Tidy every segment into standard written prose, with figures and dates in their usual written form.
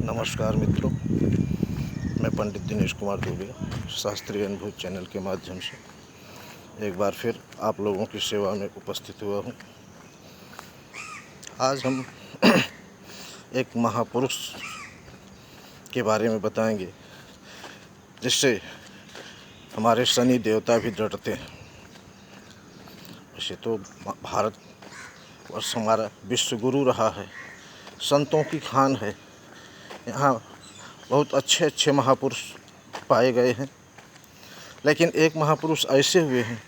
नमस्कार मित्रों, मैं पंडित दिनेश कुमार दुबे शास्त्रीय अनुभूत चैनल के माध्यम से एक बार फिर आप लोगों की सेवा में उपस्थित हुआ हूँ। आज हम एक महापुरुष के बारे में बताएंगे जिससे हमारे शनि देवता भी डरते हैं। वैसे तो भारत वर्ष हमारा विश्व गुरु रहा है, संतों की खान है। यहाँ बहुत अच्छे अच्छे महापुरुष पाए गए हैं, लेकिन एक महापुरुष ऐसे हुए हैं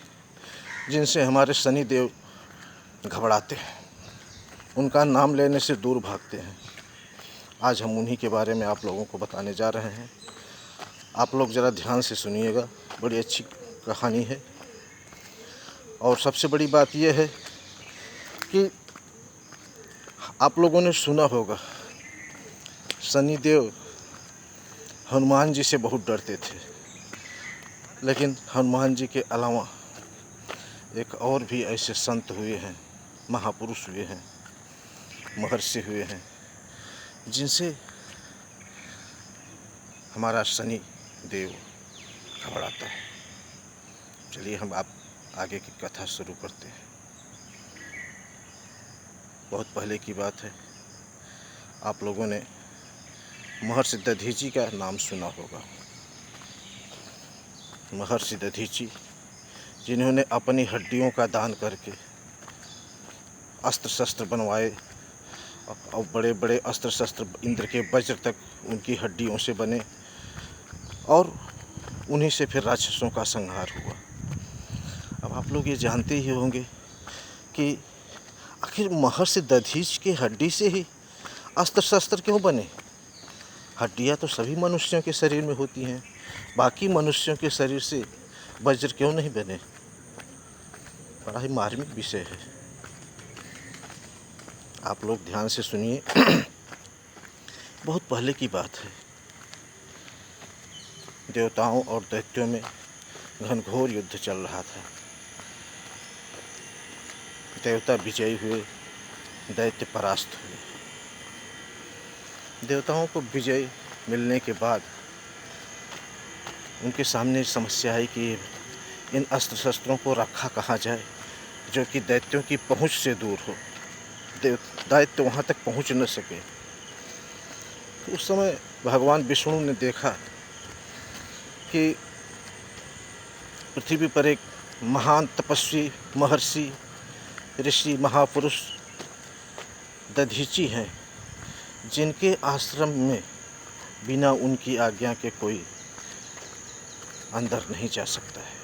जिनसे हमारे शनि देव घबराते हैं, उनका नाम लेने से दूर भागते हैं। आज हम उन्हीं के बारे में आप लोगों को बताने जा रहे हैं। आप लोग ज़रा ध्यान से सुनिएगा, बड़ी अच्छी कहानी है। और सबसे बड़ी बात यह है कि आप लोगों ने सुना होगा शनि देव हनुमान जी से बहुत डरते थे, लेकिन हनुमान जी के अलावा एक और भी ऐसे संत हुए हैं, महापुरुष हुए हैं, महर्षि हुए हैं, जिनसे हमारा शनि देव घबराता है। चलिए हम आप आगे की कथा शुरू करते हैं। बहुत पहले की बात है, आप लोगों ने महर्षि दधीची का नाम सुना होगा। महर्षि दधीची, जिन्होंने अपनी हड्डियों का दान करके अस्त्र शस्त्र बनवाए और बड़े बड़े अस्त्र शस्त्र इंद्र के वज्र तक उनकी हड्डियों से बने, और उन्हीं से फिर राक्षसों का संहार हुआ। अब आप लोग ये जानते ही होंगे कि आखिर महर्षि दधीच की हड्डी से ही अस्त्र शस्त्र क्यों बने। हड्डियाँ तो सभी मनुष्यों के शरीर में होती हैं, बाकी मनुष्यों के शरीर से वज्र क्यों नहीं बने। बड़ा ही मार्मिक विषय है, आप लोग ध्यान से सुनिए। बहुत पहले की बात है, देवताओं और दैत्यों में घनघोर युद्ध चल रहा था। देवता विजयी हुए, दैत्य परास्त हुए। देवताओं को विजय मिलने के बाद उनके सामने समस्या है कि इन अस्त्र शस्त्रों को रखा कहाँ जाए जो कि दैत्यों की पहुंच से दूर हो, दैत्य वहाँ तक पहुंच न सके। तो उस समय भगवान विष्णु ने देखा कि पृथ्वी पर एक महान तपस्वी महर्षि ऋषि महापुरुष दधीची हैं, जिनके आश्रम में बिना उनकी आज्ञा के कोई अंदर नहीं जा सकता है।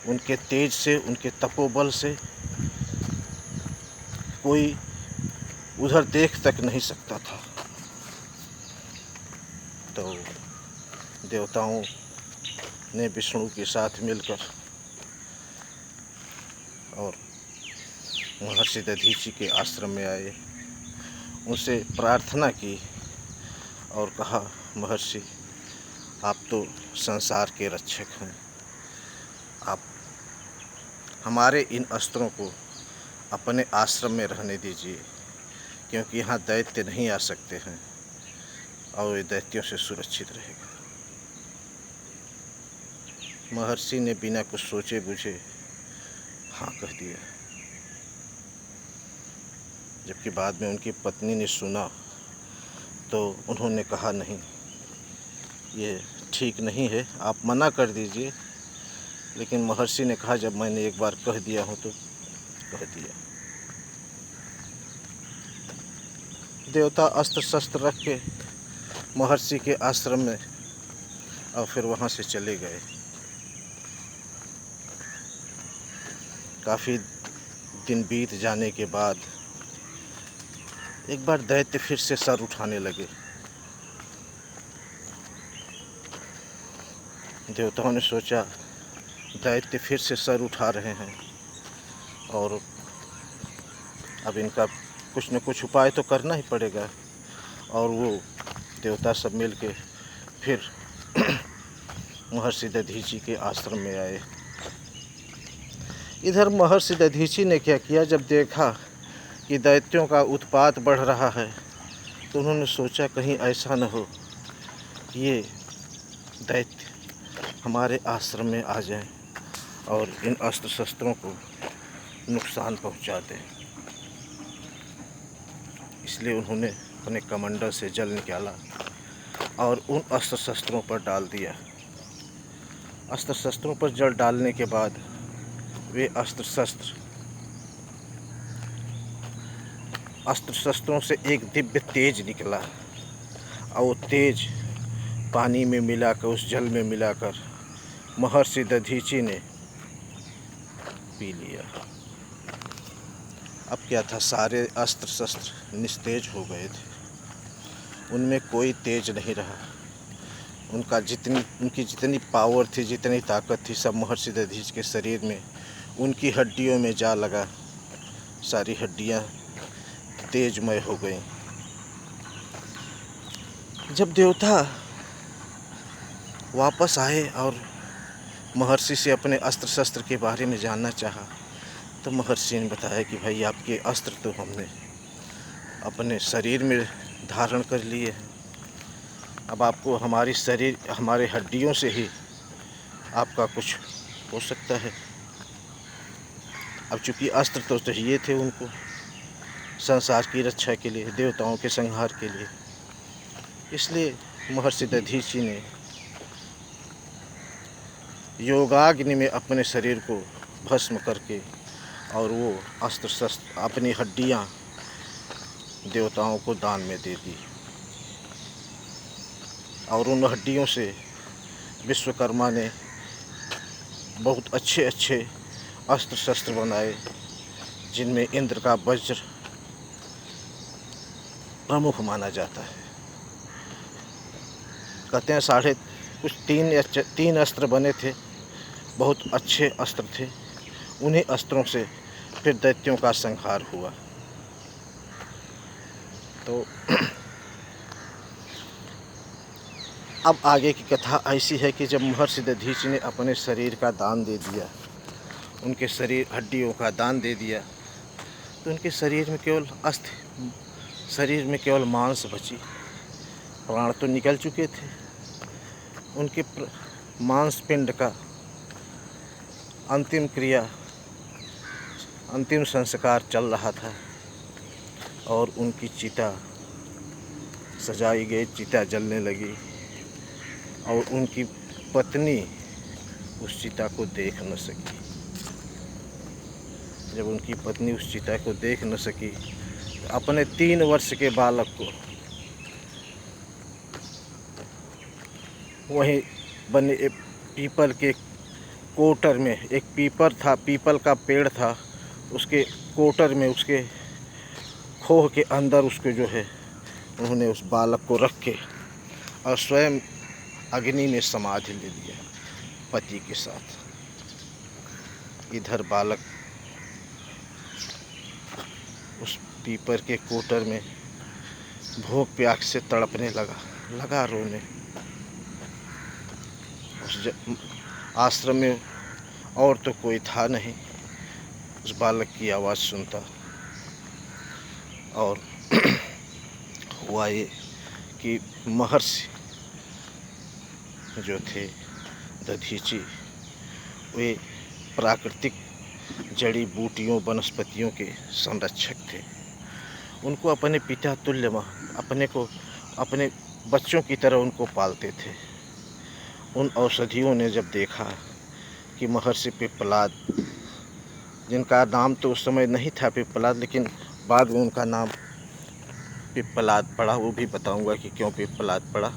उनके तेज से, उनके तपोबल से कोई उधर देख तक नहीं सकता था। तो देवताओं ने विष्णु के साथ मिलकर और महर्षि दधीची के आश्रम में आए, उनसे प्रार्थना की और कहा, महर्षि आप तो संसार के रक्षक हैं, आप हमारे इन अस्त्रों को अपने आश्रम में रहने दीजिए, क्योंकि यहाँ दैत्य नहीं आ सकते हैं और ये दैत्यों से सुरक्षित रहेगा। महर्षि ने बिना कुछ सोचे बुझे हाँ कह दिया। जबकि बाद में उनकी पत्नी ने सुना तो उन्होंने कहा, नहीं, ये ठीक नहीं है, आप मना कर दीजिए। लेकिन महर्षि ने कहा, जब मैंने एक बार कह दिया हूँ तो कह दिया। देवता अस्त्र शस्त्र रख के महर्षि के आश्रम में और फिर वहाँ से चले गए। काफ़ी दिन बीत जाने के बाद एक बार दैत्य फिर से सर उठाने लगे। देवताओं ने सोचा, दैत्य फिर से सर उठा रहे हैं और अब इनका कुछ न कुछ उपाय तो करना ही पड़ेगा। और वो देवता सब मिल के फिर महर्षि दधीची के आश्रम में आए। इधर महर्षि दधीची ने क्या किया, जब देखा कि दैत्यों का उत्पात बढ़ रहा है तो उन्होंने सोचा कहीं ऐसा न हो कि ये दैत्य हमारे आश्रम में आ जाएं और इन अस्त्र शस्त्रों को नुकसान पहुंचा दें। इसलिए उन्होंने अपने कमंडल से जल निकाला और उन अस्त्र शस्त्रों पर डाल दिया। अस्त्र शस्त्रों पर जल डालने के बाद वे अस्त्र शस्त्रों से एक दिव्य तेज निकला और वो तेज पानी में मिलाकर, उस जल में मिलाकर महर्षि दधीचि ने पी लिया। अब क्या था, सारे अस्त्र शस्त्र निस्तेज हो गए थे, उनमें कोई तेज नहीं रहा। उनकी जितनी पावर थी, जितनी ताकत थी, सब महर्षि दधीचि के शरीर में, उनकी हड्डियों में जा लगा। सारी हड्डियां तेजमय हो गईं। जब देवता वापस आए और महर्षि से अपने अस्त्र शस्त्र के बारे में जानना चाहा, तो महर्षि ने बताया कि भाई आपके अस्त्र तो हमने अपने शरीर में धारण कर लिए हैं। अब आपको हमारे हड्डियों से ही आपका कुछ हो सकता है। अब चूँकि अस्त्र तो चाहिए थे उनको संसार की रक्षा के लिए, देवताओं के संहार के लिए, इसलिए महर्षि दधीचि ने योगाग्नि में अपने शरीर को भस्म करके और वो अस्त्र शस्त्र, अपनी हड्डियां देवताओं को दान में दे दी। और उन हड्डियों से विश्वकर्मा ने बहुत अच्छे अच्छे अस्त्र शस्त्र बनाए, जिनमें इंद्र का वज्र प्रमुख माना जाता है। कहते हैं तीन अस्त्र बने थे, बहुत अच्छे अस्त्र थे। उन्हीं अस्त्रों से फिर दैत्यों का संहार हुआ। तो अब आगे की कथा ऐसी है कि जब महर्षि दधीचि ने अपने शरीर का दान दे दिया, उनके हड्डियों का दान दे दिया, तो उनके शरीर में केवल मांस बची। प्राण तो निकल चुके थे। उनके मांस पिंड का अंतिम संस्कार चल रहा था और उनकी चिता सजाई गई, चिता जलने लगी और उनकी पत्नी उस चिता को देख न सकी। जब उनकी पत्नी उस चिता को देख न सकी, तो अपने 3 वर्ष के बालक को वहीं बने एक पीपल के कोटर में, एक पीपल का पेड़ था, उसके कोटर में, उसके खोह के अंदर उसको जो है, उन्होंने उस बालक को रख के और स्वयं अग्नि में समाधि ले लिया पति के साथ। इधर बालक उस पीपल के कोटर में भूख प्यास से तड़पने लगा रोने। उस आश्रम में और तो कोई था नहीं। उस बालक की आवाज़ सुनता और हुआ ये कि महर्षि जो थे दधीचि, वे प्राकृतिक जड़ी बूटियों, वनस्पतियों के संरक्षक थे। उनको अपने पिता तुल्य, अपने बच्चों की तरह उनको पालते थे। उन औषधियों ने जब देखा कि महर्षि पिप्पलाद, जिनका नाम तो उस समय नहीं था पिप्पलाद, लेकिन बाद में उनका नाम पिप्पलाद पड़ा, वो भी बताऊंगा कि क्यों पिप्पलाद पड़ा।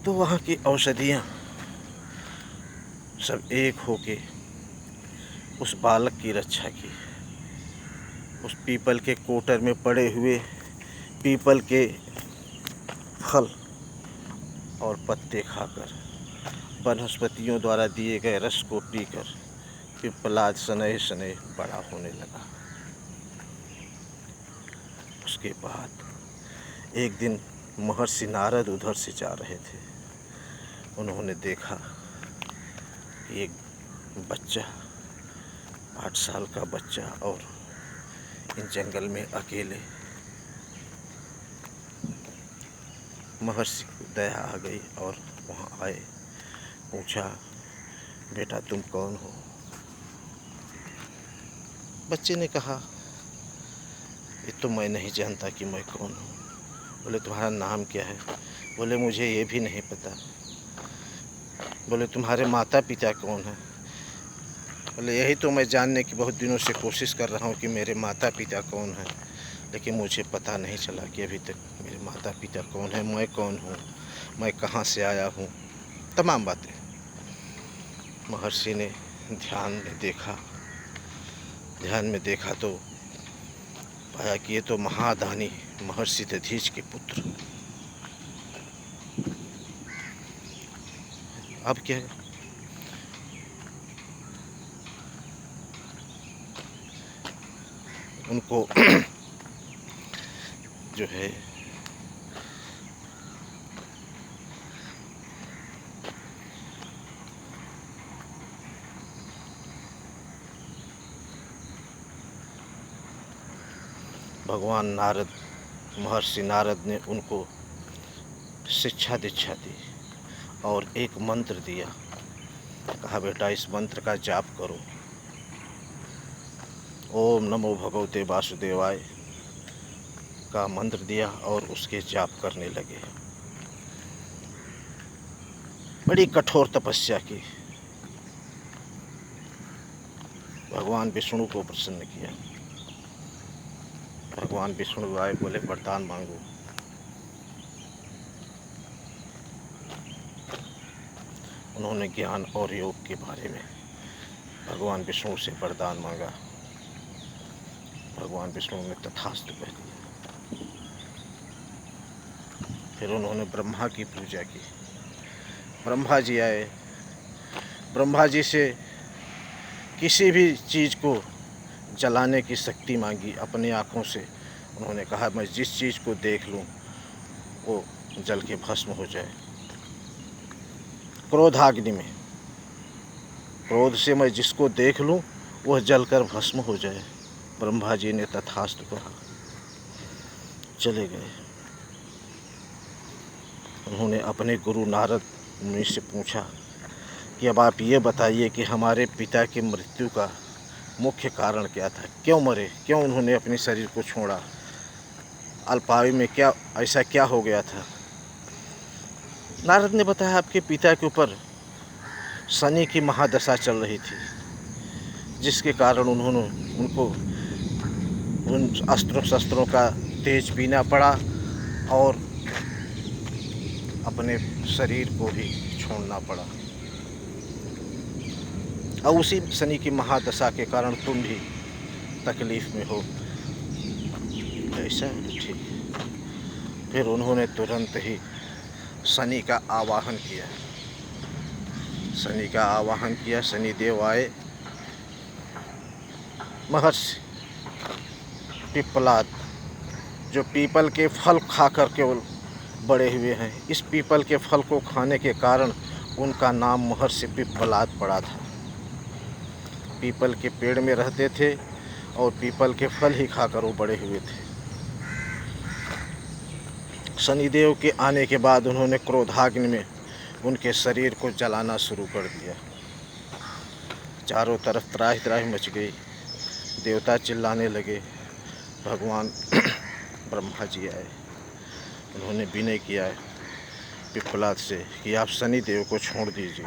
तो वहाँ की औषधियाँ सब एक होके उस बालक की रक्षा की। उस पीपल के कोटर में पड़े हुए पीपल के फल और पत्ते खाकर, वनस्पतियों द्वारा दिए गए रस को पीकर पिप्पलाद शनैः शनैः बड़ा होने लगा। उसके बाद एक दिन महर्षि नारद उधर से जा रहे थे। उन्होंने देखा कि एक बच्चा, 8 साल का बच्चा, और इन जंगल में अकेले महर्षि को दया आ गई और वहाँ आए, पूछा, बेटा तुम कौन हो? बच्चे ने कहा, ये तो मैं नहीं जानता कि मैं कौन हूँ। बोले, तुम्हारा नाम क्या है? बोले, मुझे ये भी नहीं पता। बोले, तुम्हारे माता पिता कौन हैं? बोले, यही तो मैं जानने की बहुत दिनों से कोशिश कर रहा हूँ कि मेरे माता पिता कौन हैं, लेकिन मुझे पता नहीं चला कि अभी तक मेरे माता पिता कौन हैं, मैं कौन हूँ, मैं कहाँ से आया हूँ, तमाम बातें। महर्षि ने ध्यान में देखा तो पाया कि ये तो महादानी महर्षि दधीच के पुत्र। अब क्या है? उनको जो है भगवान नारद, महर्षि नारद ने उनको शिक्षा दीक्षा दी और एक मंत्र दिया। कहा, बेटा इस मंत्र का जाप करो। ओम नमो भगवते वासुदेवाय का मंत्र दिया और उसके जाप करने लगे। बड़ी कठोर तपस्या की। भगवान विष्णु को प्रसन्न किया। भगवान विष्णु आए, बोले, वरदान मांगो। उन्होंने ज्ञान और योग के बारे में भगवान विष्णु से वरदान मांगा। भगवान विष्णु ने तथास्तु कह दिया। फिर उन्होंने ब्रह्मा की पूजा की। ब्रह्मा जी आए। ब्रह्मा जी से किसी भी चीज़ को जलाने की शक्ति मांगी अपनी आँखों से। उन्होंने कहा, मैं जिस चीज़ को देख लूँ वो जल के भस्म हो जाए। क्रोधाग्नि में, क्रोध से मैं जिसको देख लूँ वह जलकर भस्म हो जाए। ब्रह्मा जी ने तथास्तु कहा, चले गए। उन्होंने अपने गुरु नारद मुनि से पूछा कि अब आप ये बताइए कि हमारे पिता की मृत्यु का मुख्य कारण क्या था, क्यों मरे, क्यों उन्होंने अपने शरीर को छोड़ा, अल्पायु में क्या ऐसा क्या हो गया था? नारद ने बताया, आपके पिता के ऊपर शनि की महादशा चल रही थी, जिसके कारण उनको उन अस्त्रों शस्त्रों का तेज पीना पड़ा और अपने शरीर को भी छोड़ना पड़ा। और उसी शनि की महादशा के कारण तुम भी तकलीफ में हो। ऐसा ठीक। फिर उन्होंने तुरंत ही शनि का आवाहन किया। शनि का आवाहन किया, शनिदेव आए। महर्षि पिप्पलाद, जो पीपल के फल खा कर केवल बड़े हुए हैं, इस पीपल के फल को खाने के कारण उनका नाम महर्षि पिप्पलाद पड़ा था। पीपल के पेड़ में रहते थे और पीपल के फल ही खाकर वो बड़े हुए थे। शनिदेव के आने के बाद उन्होंने क्रोधाग्नि में उनके शरीर को जलाना शुरू कर दिया। चारों तरफ त्राहि त्राहि मच गई। देवता चिल्लाने लगे। भगवान ब्रह्मा जी आए। उन्होंने विनय किया पिप्पलाद से कि आप शनिदेव को छोड़ दीजिए।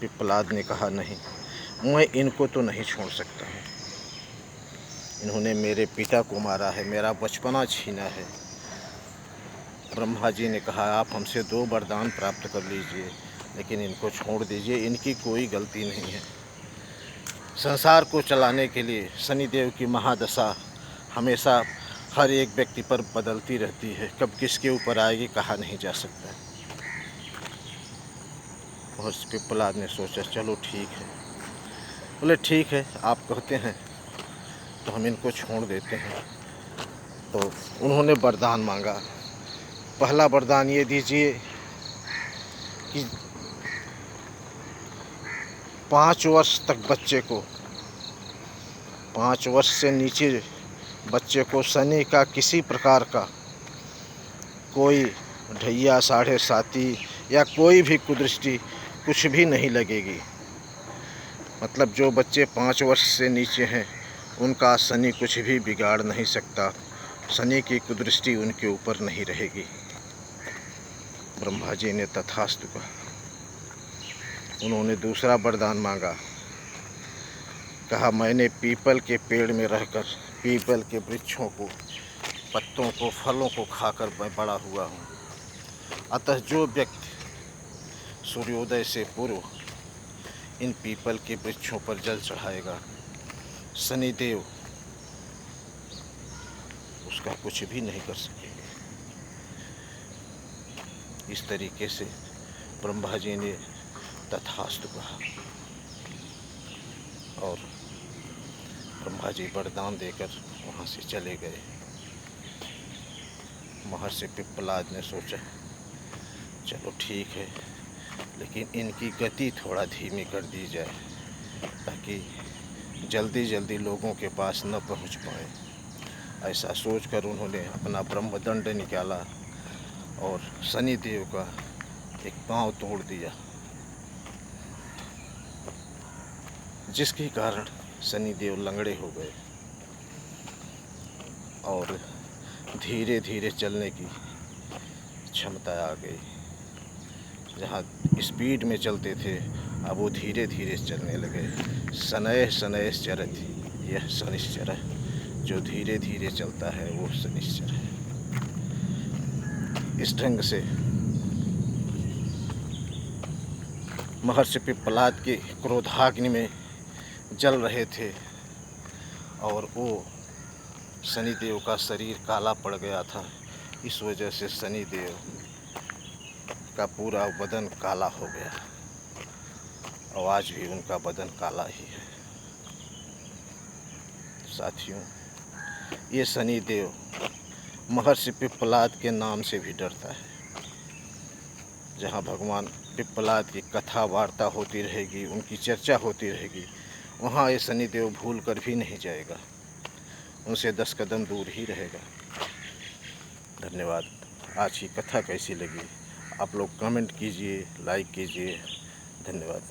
पिप्पलाद ने कहा, नहीं, मैं इनको तो नहीं छोड़ सकता हूँ। इन्होंने मेरे पिता को मारा है, मेरा बचपना छीना है। ब्रह्मा जी ने कहा, आप हमसे 2 वरदान प्राप्त कर लीजिए, लेकिन इनको छोड़ दीजिए, इनकी कोई गलती नहीं है। संसार को चलाने के लिए शनिदेव की महादशा हमेशा हर एक व्यक्ति पर बदलती रहती है, कब किसके ऊपर आएगी कहा नहीं जा सकता। महर्षि पिप्पलाद ने सोचा, चलो ठीक है। बोले, ठीक है, आप कहते हैं तो हम इनको छोड़ देते हैं। तो उन्होंने वरदान मांगा। पहला वरदान ये दीजिए कि 5 वर्ष तक बच्चे को, 5 वर्ष से नीचे बच्चे को शनि का किसी प्रकार का कोई ढैया, साढ़े साती या कोई भी कुदृष्टि कुछ भी नहीं लगेगी। मतलब जो बच्चे 5 वर्ष से नीचे हैं उनका शनि कुछ भी बिगाड़ नहीं सकता, शनि की कुदृष्टि उनके ऊपर नहीं रहेगी। ब्रह्मा जी ने तथास्तु कहा। उन्होंने दूसरा वरदान मांगा, कहा मैंने पीपल के पेड़ में रहकर पीपल के वृक्षों को, पत्तों को, फलों को खाकर मैं बड़ा हुआ हूँ। अतः जो व्यक्ति सूर्योदय से पूर्व इन पीपल के वृक्षों पर जल चढ़ाएगा, शनिदेव उसका कुछ भी नहीं कर सकेंगे। इस तरीके से ब्रह्मा जी ने तथास्तु कहा और ब्रह्मा जी वरदान देकर वहाँ से चले गए। महर्षि पिप्पलाद ने सोचा चलो ठीक है, लेकिन इनकी गति थोड़ा धीमी कर दी जाए ताकि जल्दी जल्दी लोगों के पास न पहुंच पाए। ऐसा सोचकर उन्होंने अपना ब्रह्मदंड निकाला और शनिदेव का एक पांव तोड़ दिया, जिसके कारण शनिदेव लंगड़े हो गए और धीरे धीरे चलने की क्षमता आ गई। जहाँ स्पीड में चलते थे अब वो धीरे धीरे चलने लगे। शनैः शनैः चरति यः शनिश्चरः, जो धीरे धीरे चलता है वो शनिश्चर है। इस ढंग से महर्षि पिप्पलाद के क्रोधाग्नि में जल रहे थे और वो शनिदेव का शरीर काला पड़ गया था। इस वजह से शनिदेव का पूरा बदन काला हो गया और आज भी उनका बदन काला ही है। साथियों, ये शनिदेव महर्षि पिप्पलाद के नाम से भी डरता है। जहाँ भगवान पिप्पलाद की कथा वार्ता होती रहेगी, उनकी चर्चा होती रहेगी, वहाँ ये शनिदेव भूल कर भी नहीं जाएगा, उनसे 10 कदम दूर ही रहेगा। धन्यवाद। आज की कथा कैसी लगी आप लोग कमेंट कीजिए, लाइक कीजिए। धन्यवाद।